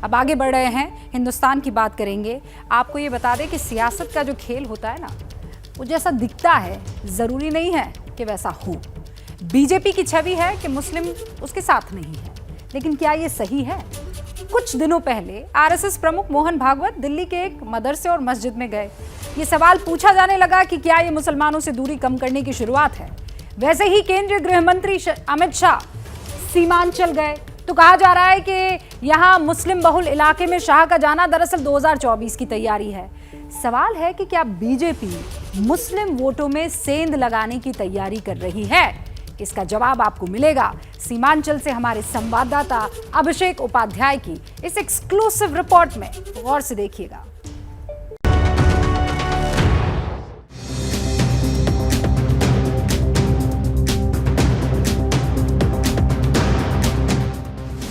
अब आगे बढ़ रहे हैं, हिंदुस्तान की बात करेंगे। आपको ये बता दें कि सियासत का जो खेल होता है ना, वो जैसा दिखता है ज़रूरी नहीं है कि वैसा हो। बीजेपी की छवि है कि मुस्लिम उसके साथ नहीं है, लेकिन क्या ये सही है? कुछ दिनों पहले आरएसएस प्रमुख मोहन भागवत दिल्ली के एक मदरसे और मस्जिद में गए। ये सवाल पूछा जाने लगा कि क्या ये मुसलमानों से दूरी कम करने की शुरुआत है। वैसे ही केंद्रीय गृह मंत्री अमित शाह सीमांचल गए, तो कहा जा रहा है कि यहां मुस्लिम बहुल इलाके में शाह का जाना दरअसल 2024 की तैयारी है। सवाल है कि क्या बीजेपी मुस्लिम वोटों में सेंध लगाने की तैयारी कर रही है? इसका जवाब आपको मिलेगा सीमांचल से हमारे संवाददाता अभिषेक उपाध्याय की इस एक्सक्लूसिव रिपोर्ट में। गौर से देखिएगा।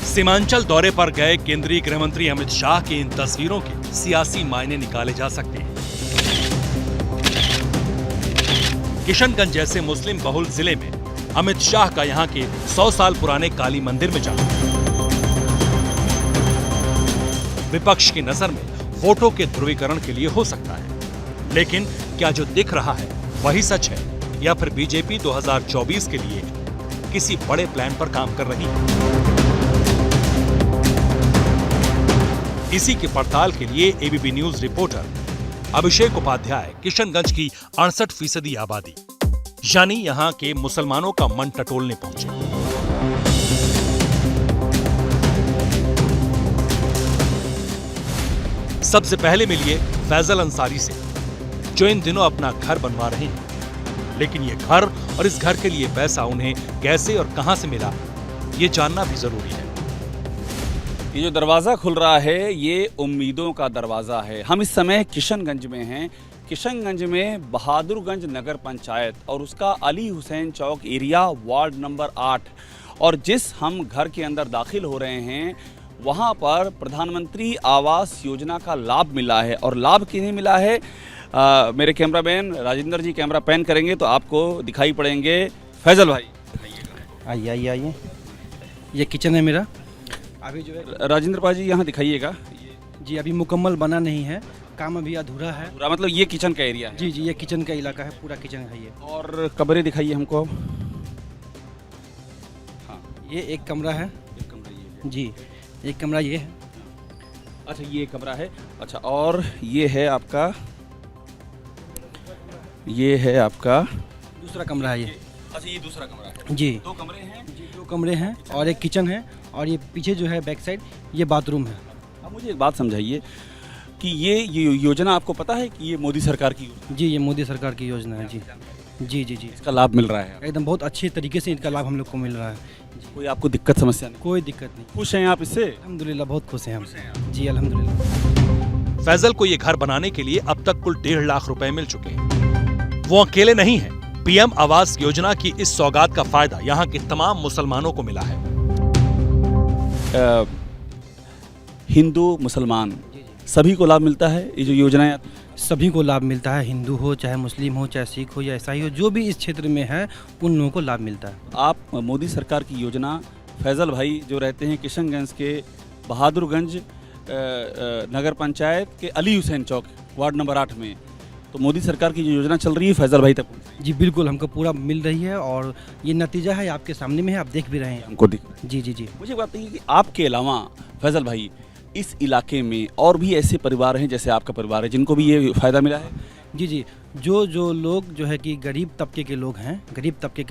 सीमांचल दौरे पर गए केंद्रीय गृह मंत्री अमित शाह की इन तस्वीरों के सियासी मायने निकाले जा सकते हैं। किशनगंज जैसे मुस्लिम बहुल जिले में अमित शाह का यहां के 100 साल पुराने काली मंदिर में जाना विपक्ष की नजर में वोटों के ध्रुवीकरण के लिए हो सकता है, लेकिन क्या जो दिख रहा है वही सच है या फिर बीजेपी 2024 के लिए किसी बड़े प्लान पर काम कर रही है? इसी की पड़ताल के लिए एबीपी न्यूज रिपोर्टर अभिषेक उपाध्याय किशनगंज की 68% आबादी यानी यहां के मुसलमानों का मन टटोलने पहुंचे। सबसे पहले मिलिए फैजल अंसारी से, जो इन दिनों अपना घर बनवा रहे हैं। लेकिन ये घर और इस घर के लिए पैसा उन्हें कैसे और कहां से मिला, ये जानना भी जरूरी है। ये जो दरवाज़ा खुल रहा है, ये उम्मीदों का दरवाज़ा है। हम इस समय किशनगंज में हैं। किशनगंज में बहादुरगंज नगर पंचायत और उसका अली हुसैन चौक एरिया वार्ड नंबर 8, और जिस हम घर के अंदर दाखिल हो रहे हैं वहाँ पर प्रधानमंत्री आवास योजना का लाभ मिला है। और लाभ किन्हें मिला है? मेरे कैमरामैन राजेंद्र जी कैमरा पैन करेंगे तो आपको दिखाई पड़ेंगे। फैजल भाई आइए आइए आइए, ये किचन है मेरा। अभी जो है राजेंद्र भाई जी यहाँ दिखाइएगा। जी अभी मुकम्मल बना नहीं है, काम अभी अधूरा है। पूरा मतलब ये किचन का एरिया है? जी जी, ये किचन का इलाका है, पूरा किचन है ये। और कमरे दिखाइए हमको। हाँ, ये एक कमरा है। एक कमरा ये है। जी, एक कमरा ये है। अच्छा, ये कमरा है। अच्छा, और ये है आपका दूसरा कमरा है ये। अच्छा, ये दूसरा कमरा है। जी, 2 कमरे हैं। जी 2 कमरे हैं और एक किचन है, और ये पीछे जो है बैक साइड ये बाथरूम है। अब मुझे एक बात समझाइए कि ये योजना आपको पता है कि ये मोदी सरकार की योजना? जी, ये मोदी सरकार की योजना है। जी जी जी जी, इसका लाभ मिल रहा है? एकदम बहुत अच्छे तरीके से इनका लाभ हम लोग को मिल रहा है। कोई आपको दिक्कत समस्या नहीं? कोई दिक्कत नहीं। खुश हैं आप इससे? अल्हम्दुलिल्लाह, बहुत खुश हैं हम। जी अल्हम्दुलिल्लाह। फैजल को ये घर बनाने के लिए अब तक कुल 1.5 लाख रुपए मिल चुके हैं। वो अकेले नहीं हैं। पीएम आवास योजना की इस सौगात का फायदा यहाँ के तमाम मुसलमानों को मिला है। हिंदू मुसलमान सभी को लाभ मिलता है ये जो योजनाएं? सभी को लाभ मिलता है, हिंदू हो चाहे मुस्लिम हो चाहे सिख हो या ईसाई हो, जो भी इस क्षेत्र में है उन लोगों को लाभ मिलता है। आप मोदी सरकार की योजना, फैजल भाई जो रहते हैं किशनगंज के बहादुरगंज नगर पंचायत के अली हुसैन चौक वार्ड नंबर 8 में, तो मोदी सरकार की जो योजना चल रही है फैजल भाई तक? जी बिल्कुल, हमको पूरा मिल रही है और ये नतीजा है आपके सामने में है, आप देख भी रहे हैं। हमको दिख। जी जी जी। मुझे बात है कि आपके अलावा फैजल भाई इस इलाके में और भी ऐसे परिवार हैं जैसे आपका परिवार है जिनको भी ये फ़ायदा मिला है? जी जी, जो लोग जो है कि गरीब तबके के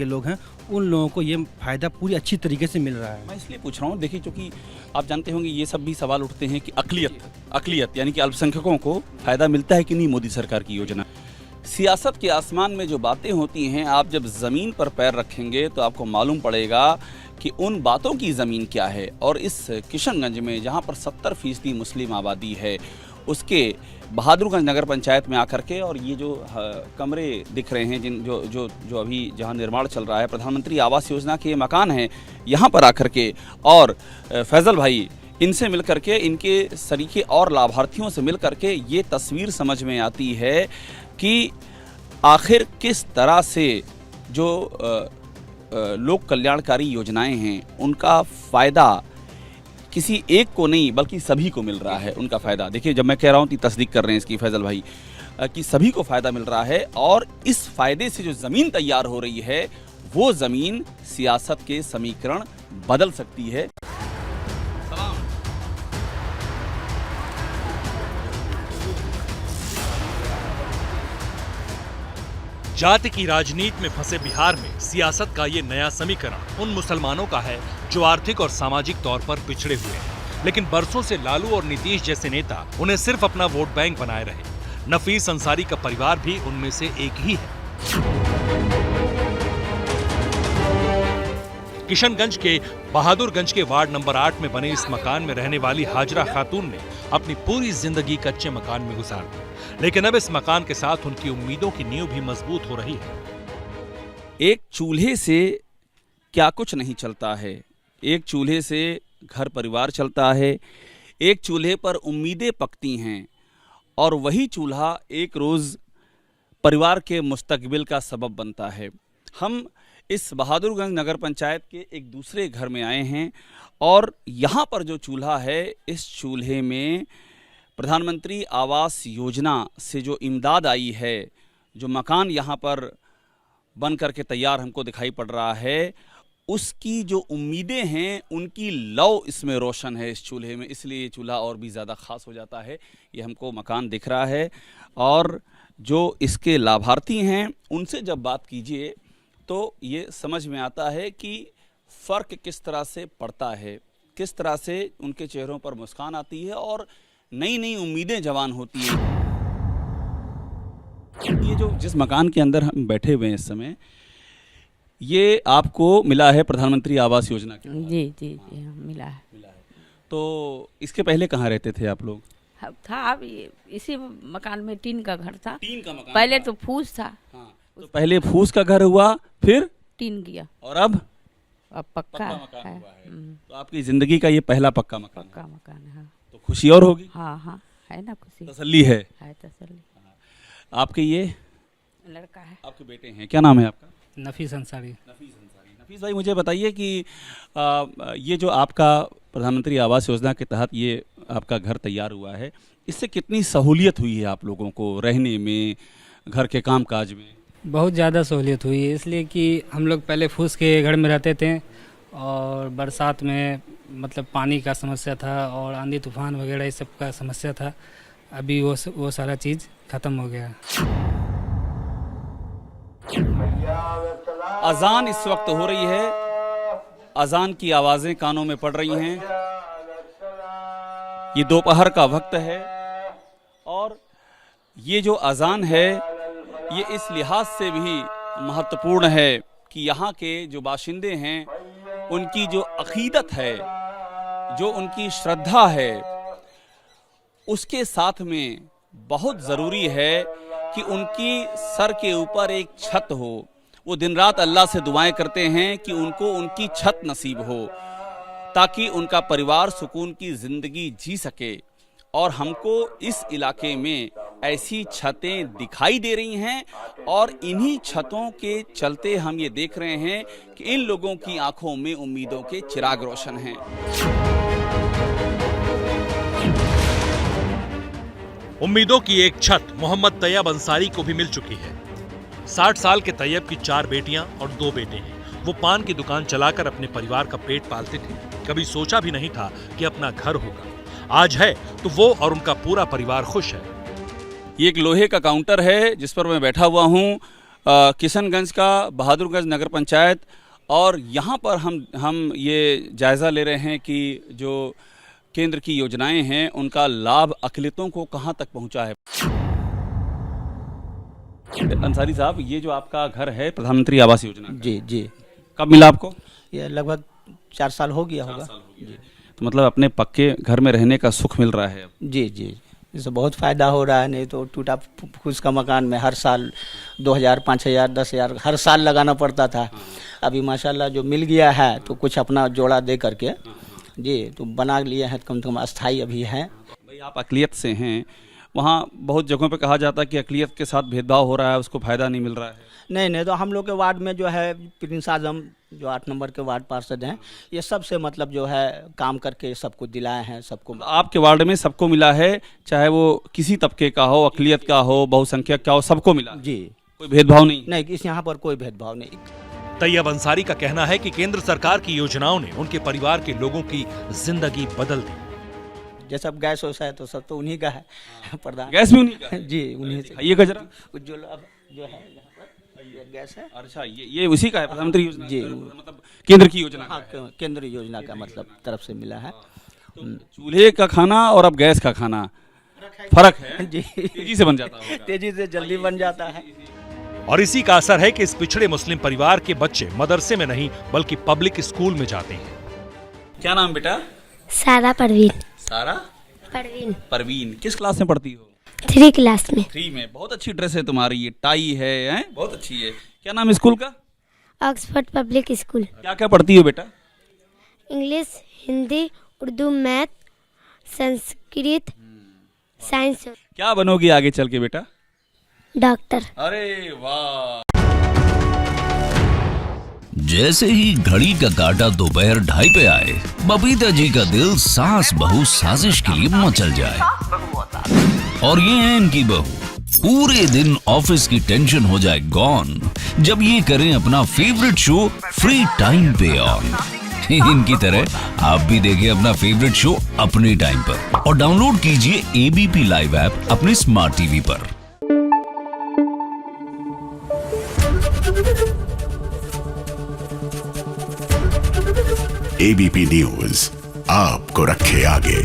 लोग हैं, उन लोगों को ये फ़ायदा पूरी अच्छी तरीके से मिल रहा है। मैं इसलिए पूछ रहा हूँ, देखिए क्योंकि आप जानते होंगे ये सब भी सवाल उठते हैं कि अक़लियत यानी कि अल्पसंख्यकों को फ़ायदा मिलता है कि नहीं मोदी सरकार की योजना। सियासत के आसमान में जो बातें होती हैं, आप जब ज़मीन पर पैर रखेंगे तो आपको मालूम पड़ेगा कि उन बातों की ज़मीन क्या है। और इस किशनगंज में जहाँ पर 70% मुस्लिम आबादी है, उसके बहादुरगंज नगर पंचायत में आकर के, और ये जो कमरे दिख रहे हैं जो अभी जहाँ निर्माण चल रहा है, प्रधानमंत्री आवास योजना के मकान हैं, यहाँ पर आकर के और फैजल भाई इनसे मिल करके, इनके सरीखे और लाभार्थियों से मिल करके ये तस्वीर समझ में आती है कि आखिर किस तरह से जो लोक कल्याणकारी योजनाएं हैं उनका फ़ायदा किसी एक को नहीं बल्कि सभी को मिल रहा है उनका फ़ायदा। देखिए, जब मैं कह रहा हूँ कि तस्दीक कर रहे हैं इसकी फैज़ल भाई कि सभी को फ़ायदा मिल रहा है, और इस फ़ायदे से जो ज़मीन तैयार हो रही है वो ज़मीन सियासत के समीकरण बदल सकती है। जाति की राजनीति में फंसे बिहार में सियासत का ये नया समीकरण उन मुसलमानों का है जो आर्थिक और सामाजिक तौर पर पिछड़े हुए हैं, लेकिन बरसों से लालू और नीतीश जैसे नेता उन्हें सिर्फ अपना वोट बैंक बनाए रहे। नफीस अंसारी का परिवार भी उनमें से एक ही है। किशनगंज के बहादुरगंज के वार्ड नंबर 8 में बने इस मकान में रहने वाली हाजरा खातून ने अपनी पूरी जिंदगी कच्चे मकान में गुजार दी, लेकिन अब इस मकान के साथ उनकी उम्मीदों की नींव भी मजबूत हो रही है। एक चूल्हे से क्या कुछ नहीं चलता है, एक चूल्हे से घर परिवार चलता है, एक चूल्हे पर उम्मीदें पकती हैं, और वही चूल्हा एक रोज़ परिवार के मुस्तकबिल का सबब बनता है। हम इस बहादुरगंज नगर पंचायत के एक दूसरे घर में आए हैं, और यहाँ पर जो चूल्हा है, इस चूल्हे में प्रधानमंत्री आवास योजना से जो इमदाद आई है, जो मकान यहाँ पर बन करके तैयार हमको दिखाई पड़ रहा है, उसकी जो उम्मीदें हैं उनकी लौ इसमें रोशन है इस चूल्हे में, इसलिए ये चूल्हा और भी ज़्यादा ख़ास हो जाता है। ये हमको मकान दिख रहा है, और जो इसके लाभार्थी हैं उनसे जब बात कीजिए तो ये समझ में आता है कि फ़र्क किस तरह से पड़ता है, किस तरह से उनके चेहरों पर मुस्कान आती है और नई नई उम्मीदें जवान होती हैं। ये जो जिस मकान के अंदर हम बैठे हुए हैं इस समय, ये आपको मिला है प्रधानमंत्री आवास योजना के? जी जी जी हाँ, मिला है। तो इसके पहले कहाँ रहते थे आप लोग? था अब इसी मकान में टीन का घर था। टीन का मकान पहले था। तो फूस था। हाँ, तो पहले फूस का घर हुआ, फिर टीन किया, और अब पक्का मकान है। हुआ है। तो आपकी जिंदगी का ये पहला पक्का मकान है। पक्का मकान है। हाँ तो खुशी और होगी, हाँ हाँ, है ना खुशी, तसल्ली है। तसल्ली। आपके ये लड़का है, आपके बेटे हैं, क्या नाम है आपका? नफीस अंसारी। नफीस भाई, मुझे बताइए कि ये जो आपका प्रधानमंत्री आवास योजना के तहत ये आपका घर तैयार हुआ है, इससे कितनी सहूलियत हुई है आप लोगों को रहने में, घर के कामकाज में? बहुत ज़्यादा सहूलियत हुई है, इसलिए कि हम लोग पहले फूस के घर में रहते थे और बरसात में मतलब पानी का समस्या था और आंधी तूफान वगैरह इस सब का समस्या था। अभी वो सारा चीज़ ख़त्म हो गया। अजान इस वक्त हो रही है, अजान की आवाज़ें कानों में पड़ रही हैं। ये दोपहर का वक्त है, और ये जो अजान है ये इस लिहाज से भी महत्वपूर्ण है कि यहाँ के जो बाशिंदे हैं उनकी जो अकीदत है, जो उनकी श्रद्धा है, उसके साथ में बहुत ज़रूरी है कि उनकी सर के ऊपर एक छत हो। वो दिन रात अल्लाह से दुआएं करते हैं कि उनको उनकी छत नसीब हो, ताकि उनका परिवार सुकून की ज़िंदगी जी सके। और हमको इस इलाके में ऐसी छतें दिखाई दे रही हैं, और इन्हीं छतों के चलते हम ये देख रहे हैं कि इन लोगों की आंखों में उम्मीदों के चिराग रोशन हैं। उम्मीदों की एक छत मोहम्मद तैयब अंसारी को भी मिल चुकी है। 60 साल के तैयब की 4 बेटियां और 2 बेटे हैं। वो पान की दुकान चलाकर अपने परिवार का पेट पालते थे। कभी सोचा भी नहीं था कि अपना घर होगा। आज है तो वो और उनका पूरा परिवार खुश है। ये एक लोहे का काउंटर है जिस पर मैं बैठा हुआ हूँ, किशनगंज का बहादुरगंज नगर पंचायत, और यहाँ पर हम ये जायज़ा ले रहे हैं कि जो केंद्र की योजनाएं हैं उनका लाभ अक़लियतों को कहाँ तक पहुँचा है। अंसारी साहब, ये जो आपका घर है प्रधानमंत्री आवास योजना का, जी जी, कब मिला आपको? ये लगभग 4 साल हो गया होगा। तो मतलब अपने पक्के घर में रहने का सुख मिल रहा है अब? जी जी, इससे बहुत फ़ायदा हो रहा है। नहीं तो टूटा फूस का मकान में हर साल 2000, 5000, 10,000 हर साल लगाना पड़ता था। अभी माशाल्लाह जो मिल गया है तो कुछ अपना जोड़ा दे करके जी तो बना लिए हैं, कम से कम अस्थाई अभी हैं। भाई, आप अक़लियत से हैं, वहाँ बहुत जगहों पे कहा जाता है कि अक़लियत के साथ भेदभाव हो रहा है, उसको फ़ायदा नहीं मिल रहा है। नहीं, तो हम लोग के वार्ड में जो है प्रिंस आजम जो 8 नंबर के वार्ड पार्षद हैं, ये सबसे मतलब जो है काम करके सबको दिलाए हैं सबको। आपके वार्ड में सबको मिला है, चाहे वो किसी तबके का हो, अक़लियत का हो, बहुसंख्यक का हो, सबको मिला है? जी, कोई भेदभाव नहीं? नहीं, इस यहाँ पर कोई भेदभाव नहीं। तैयब अंसारी का कहना है कि केंद्र सरकार की योजनाओं ने उनके परिवार के लोगों की जिंदगी बदल दी। जैसा गैस वैसा है तो सब तो उन्हीं का है प्रधान। गैस भी उन्हीं का है? जी, उन्हीं से। खाइएगा जरा। उज्ज्वल अब जो है यहाँ पर ये गैस है। अच्छा, ये उसी का है, प्रधानमंत्री योजना? जी, मतलब केंद्र की योजना? हाँ, केंद्रीय योजना का मतलब तरफ से मिला है। चूल्हे का खाना और अब गैस का खाना फर्क है? जी, तेजी से बन जाता होगा। तेजी से जल्दी बन जाता है। और इसी का असर है कि इस पिछड़े मुस्लिम परिवार के बच्चे मदरसे में नहीं बल्कि पब्लिक स्कूल में जाते हैं। क्या नाम बेटा? सारा परवीन। सारा परवीन। किस क्लास में पढ़ती हो? 3 क्लास में। 3 में। बहुत अच्छी ड्रेस है तुम्हारी, ये टाई है, बहुत अच्छी है। क्या नाम है स्कूल का? Oxford public school. क्या क्या पढ़ती हो बेटा? English, Hindi, Urdu, math, Sanskrit, science. क्या बनोगी आगे चल के बेटा? डॉक्टर। अरे वाह। जैसे ही घड़ी का काटा दोपहर 2:30 पे आए, बबीता जी का दिल सास बहू साजिश के लिए मचल जाए। और ये है इनकी बहू, पूरे दिन ऑफिस की टेंशन हो जाए गॉन जब ये करें अपना फेवरेट शो फ्री टाइम पे ऑन। इनकी तरह आप भी देखिए अपना फेवरेट शो अपने टाइम पर और डाउनलोड कीजिए ABP लाइव ऐप अपने स्मार्ट टीवी पर। ABP न्यूज आपको रखे आगे।